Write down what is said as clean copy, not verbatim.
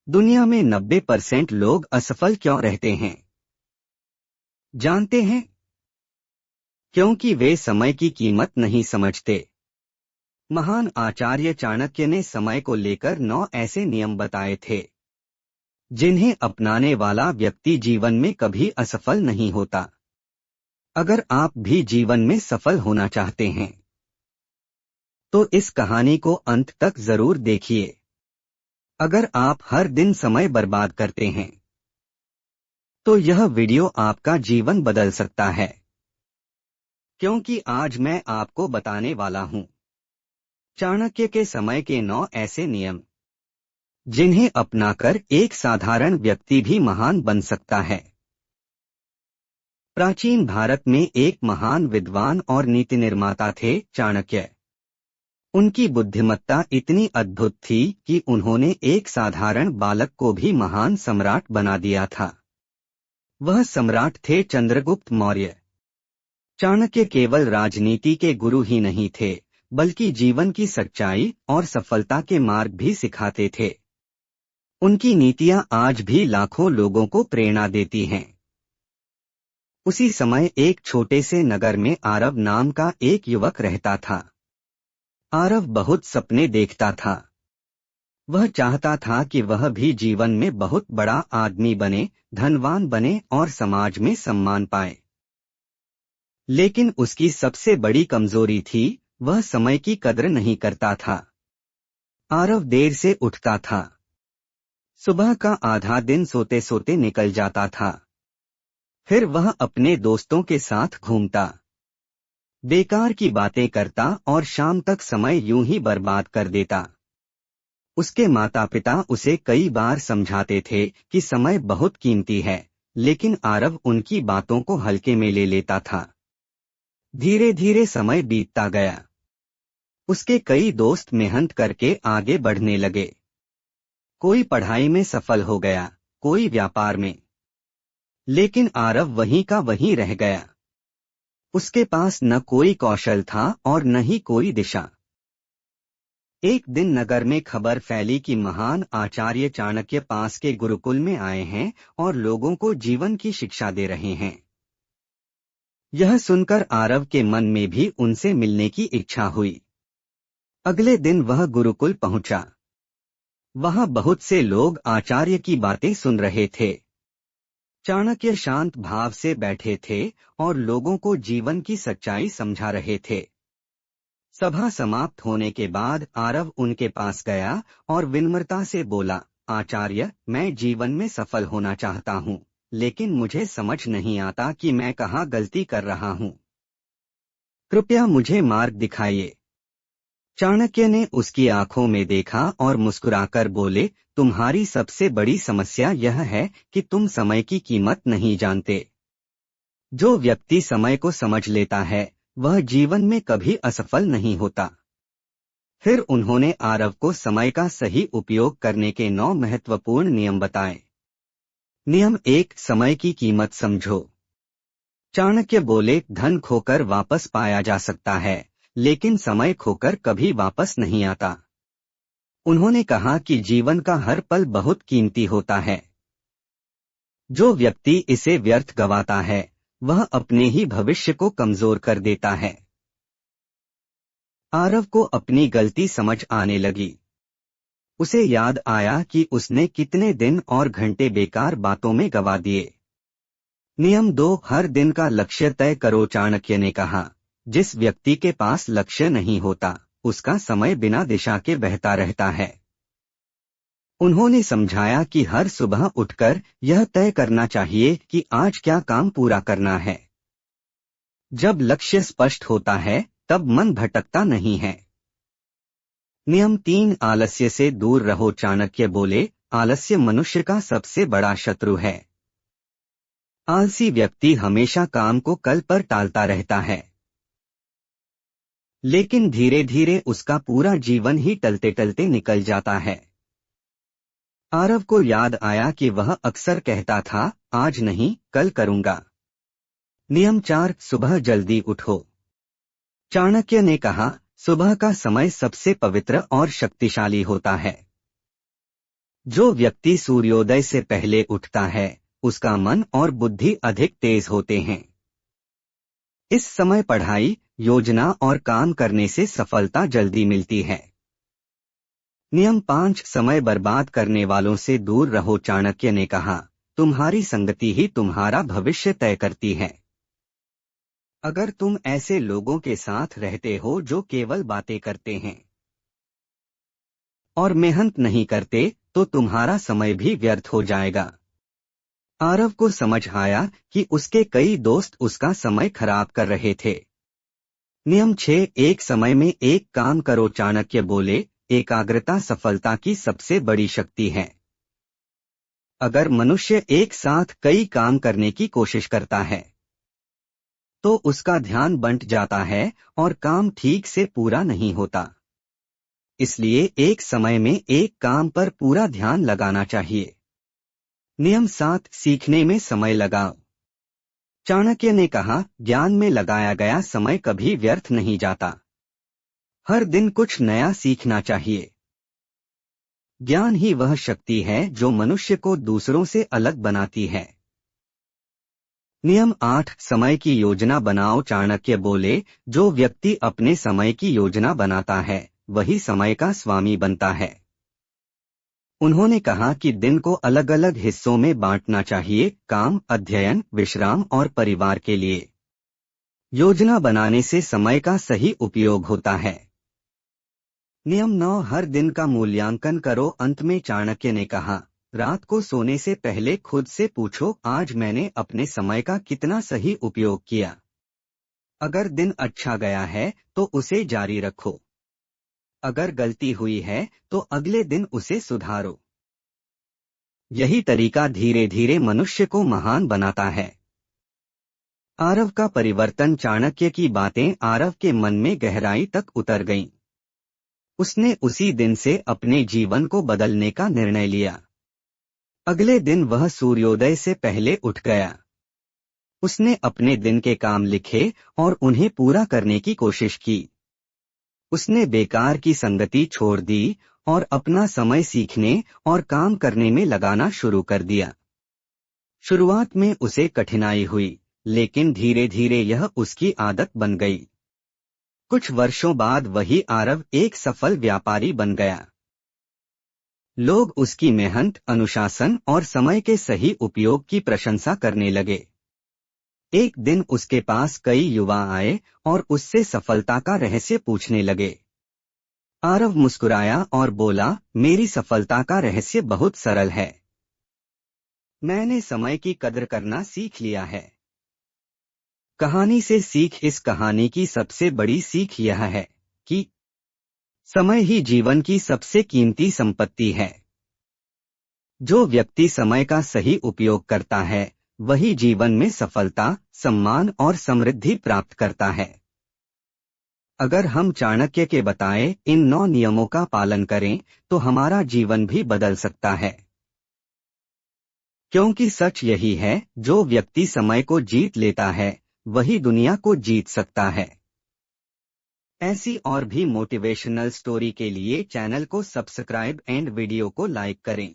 दुनिया में 90% लोग असफल क्यों रहते हैं? जानते हैं? क्योंकि वे समय की कीमत नहीं समझते। महान आचार्य चाणक्य ने समय को लेकर 9 ऐसे नियम बताए थे जिन्हें अपनाने वाला व्यक्ति जीवन में कभी असफल नहीं होता। अगर आप भी जीवन में सफल होना चाहते हैं तो इस कहानी को अंत तक जरूर देखिए। अगर आप हर दिन समय बर्बाद करते हैं तो यह वीडियो आपका जीवन बदल सकता है, क्योंकि आज मैं आपको बताने वाला हूं चाणक्य के समय के 9 ऐसे नियम जिन्हें अपनाकर एक साधारण व्यक्ति भी महान बन सकता है। प्राचीन भारत में एक महान विद्वान और नीति निर्माता थे चाणक्य। उनकी बुद्धिमत्ता इतनी अद्भुत थी कि उन्होंने एक साधारण बालक को भी महान सम्राट बना दिया था। वह सम्राट थे चंद्रगुप्त मौर्य। चाणक्य केवल राजनीति के गुरु ही नहीं थे, बल्कि जीवन की सच्चाई और सफलता के मार्ग भी सिखाते थे। उनकी नीतियां आज भी लाखों लोगों को प्रेरणा देती हैं। उसी समय एक छोटे से नगर में आरव नाम का एक युवक रहता था। आरव बहुत सपने देखता था। वह चाहता था कि वह भी जीवन में बहुत बड़ा आदमी बने, धनवान बने और समाज में सम्मान पाए। लेकिन उसकी सबसे बड़ी कमजोरी थी, वह समय की कद्र नहीं करता था। आरव देर से उठता था। सुबह का आधा दिन सोते सोते निकल जाता था। फिर वह अपने दोस्तों के साथ घूमता, बेकार की बातें करता और शाम तक समय यूं ही बर्बाद कर देता। उसके माता पिता उसे कई बार समझाते थे कि समय बहुत कीमती है, लेकिन आरव उनकी बातों को हल्के में ले लेता था। धीरे धीरे समय बीतता गया। उसके कई दोस्त मेहनत करके आगे बढ़ने लगे। कोई पढ़ाई में सफल हो गया, कोई व्यापार में, लेकिन आरव वहीं का वहीं रह गया। उसके पास न कोई कौशल था और न ही कोई दिशा। एक दिन नगर में खबर फैली कि महान आचार्य चाणक्य पास के गुरुकुल में आए हैं और लोगों को जीवन की शिक्षा दे रहे हैं। यह सुनकर आरव के मन में भी उनसे मिलने की इच्छा हुई। अगले दिन वह गुरुकुल पहुंचा। वहां बहुत से लोग आचार्य की बातें सुन रहे थे। चाणक्य शांत भाव से बैठे थे और लोगों को जीवन की सच्चाई समझा रहे थे। सभा समाप्त होने के बाद आरव उनके पास गया और विनम्रता से बोला, आचार्य, मैं जीवन में सफल होना चाहता हूँ, लेकिन मुझे समझ नहीं आता कि मैं कहाँ गलती कर रहा हूँ। कृपया मुझे मार्ग दिखाइए। चाणक्य ने उसकी आंखों में देखा और मुस्कुराकर बोले, तुम्हारी सबसे बड़ी समस्या यह है कि तुम समय की कीमत नहीं जानते। जो व्यक्ति समय को समझ लेता है वह जीवन में कभी असफल नहीं होता। फिर उन्होंने आरव को समय का सही उपयोग करने के 9 महत्वपूर्ण नियम बताए। नियम 1, समय की कीमत समझो। चाणक्य बोले, धन खोकर वापस पाया जा सकता है, लेकिन समय खोकर कभी वापस नहीं आता। उन्होंने कहा कि जीवन का हर पल बहुत कीमती होता है। जो व्यक्ति इसे व्यर्थ गंवाता है वह अपने ही भविष्य को कमजोर कर देता है। आरव को अपनी गलती समझ आने लगी। उसे याद आया कि उसने कितने दिन और घंटे बेकार बातों में गंवा दिए। नियम 2, हर दिन का लक्ष्य तय करो। चाणक्य ने कहा, जिस व्यक्ति के पास लक्ष्य नहीं होता उसका समय बिना दिशा के बहता रहता है। उन्होंने समझाया कि हर सुबह उठकर यह तय करना चाहिए कि आज क्या काम पूरा करना है। जब लक्ष्य स्पष्ट होता है तब मन भटकता नहीं है। नियम 3, आलस्य से दूर रहो। चाणक्य बोले, आलस्य मनुष्य का सबसे बड़ा शत्रु है। आलसी व्यक्ति हमेशा काम को कल पर टालता रहता है, लेकिन धीरे धीरे उसका पूरा जीवन ही टलते टलते निकल जाता है। आरव को याद आया कि वह अक्सर कहता था, आज नहीं कल करूंगा। नियम 4, सुबह जल्दी उठो। चाणक्य ने कहा, सुबह का समय सबसे पवित्र और शक्तिशाली होता है। जो व्यक्ति सूर्योदय से पहले उठता है उसका मन और बुद्धि अधिक तेज होते हैं। इस समय पढ़ाई, योजना और काम करने से सफलता जल्दी मिलती है। नियम 5 समय बर्बाद करने वालों से दूर रहो। चाणक्य ने कहा, तुम्हारी संगति ही तुम्हारा भविष्य तय करती है। अगर तुम ऐसे लोगों के साथ रहते हो जो केवल बातें करते हैं और मेहनत नहीं करते, तो तुम्हारा समय भी व्यर्थ हो जाएगा। आरव को समझ आया कि उसके कई दोस्त उसका समय खराब कर रहे थे। नियम 6 एक समय में एक काम करो। चाणक्य बोले, एकाग्रता सफलता की सबसे बड़ी शक्ति है। अगर मनुष्य एक साथ कई काम करने की कोशिश करता है तो उसका ध्यान बंट जाता है और काम ठीक से पूरा नहीं होता। इसलिए एक समय में एक काम पर पूरा ध्यान लगाना चाहिए। नियम 7 सीखने में समय लगाओ। चाणक्य ने कहा, ज्ञान में लगाया गया समय कभी व्यर्थ नहीं जाता। हर दिन कुछ नया सीखना चाहिए। ज्ञान ही वह शक्ति है जो मनुष्य को दूसरों से अलग बनाती है। नियम 8 समय की योजना बनाओ। चाणक्य बोले, जो व्यक्ति अपने समय की योजना बनाता है वही समय का स्वामी बनता है। उन्होंने कहा कि दिन को अलग अलग हिस्सों में बांटना चाहिए, काम, अध्ययन, विश्राम और परिवार के लिए। योजना बनाने से समय का सही उपयोग होता है। नियम 9 हर दिन का मूल्यांकन करो। अंत में चाणक्य ने कहा, रात को सोने से पहले खुद से पूछो, आज मैंने अपने समय का कितना सही उपयोग किया। अगर दिन अच्छा गया है तो उसे जारी रखो। अगर गलती हुई है तो अगले दिन उसे सुधारो। यही तरीका धीरे धीरे मनुष्य को महान बनाता है। आरव का परिवर्तन। चाणक्य की बातें आरव के मन में गहराई तक उतर गईं। उसने उसी दिन से अपने जीवन को बदलने का निर्णय लिया। अगले दिन वह सूर्योदय से पहले उठ गया। उसने अपने दिन के काम लिखे और उन्हें पूरा करने की कोशिश की। उसने बेकार की संगति छोड़ दी और अपना समय सीखने और काम करने में लगाना शुरू कर दिया। शुरुआत में उसे कठिनाई हुई, लेकिन धीरे धीरे यह उसकी आदत बन गई। कुछ वर्षों बाद वही आरव एक सफल व्यापारी बन गया। लोग उसकी मेहनत, अनुशासन और समय के सही उपयोग की प्रशंसा करने लगे। एक दिन उसके पास कई युवा आए और उससे सफलता का रहस्य पूछने लगे। आरव मुस्कुराया और बोला, मेरी सफलता का रहस्य बहुत सरल है। मैंने समय की कदर करना सीख लिया है। कहानी से सीख। इस कहानी की सबसे बड़ी सीख यह है कि समय ही जीवन की सबसे कीमती संपत्ति है। जो व्यक्ति समय का सही उपयोग करता है वही जीवन में सफलता, सम्मान और समृद्धि प्राप्त करता है। अगर हम चाणक्य के बताए इन 9 नियमों का पालन करें तो हमारा जीवन भी बदल सकता है। क्योंकि सच यही है, जो व्यक्ति समय को जीत लेता है वही दुनिया को जीत सकता है। ऐसी और भी मोटिवेशनल स्टोरी के लिए चैनल को सब्सक्राइब एंड वीडियो को लाइक करें।